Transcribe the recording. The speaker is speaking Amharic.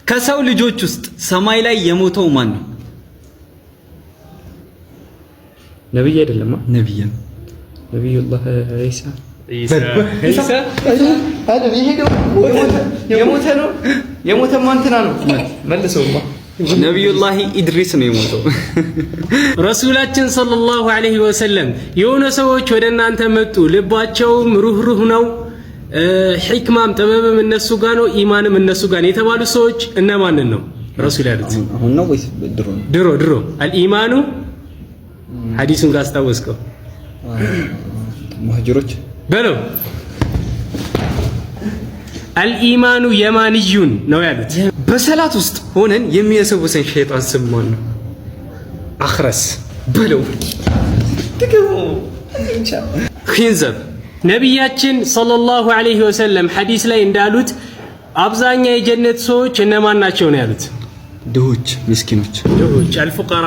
ከሰው ልጆች ውስጥ ሰማይ ላይ የሞተው ማን ነው? ነብይ አይደለም? ነብይ ነው። ነብዩላህ ኢሳ የሞተ ነው። የሞተማ እንትና ነው መልሰውማ ነብዩላህ ኢድሪስ ነው የሞተው። ረሱላችን ሰለላሁ ዐለይሂ ወሰለም የሆነ ሰዎች ወደ እናንተ መጡ፣ ልባቸውም ሩህሩህ ነው፣ ሕክማም ጥበብም እነሱ ጋር ነው፣ ኢማንም እነሱ ጋር ነው የተባሉ ሰዎች እነማንን ነው ረሱል ያሉት? አሁን ነው ወይስ ድሮ? ድሮ አልኢማኑ ሐዲሱን ጋር አስታወስከው? ሙሃጅሮች በለው አልኢማኑ የማንዩን ነው ያሉት። በሰላት ውስጥ ሆነን የሚያሰውሰን ሸይጣን ስም ማን ነው? አኽረስ በለው ትገቡ ኺንዘብ። ነቢያችን ሰለላሁ ዐለይሂ ወሰለም ሐዲስ ላይ እንዳሉት አብዛኛው የጀነት ሰዎች እነማን ናቸው ነው ያሉት? ድሆች፣ ምስኪኖች፣ ድሆች አልፉቀራ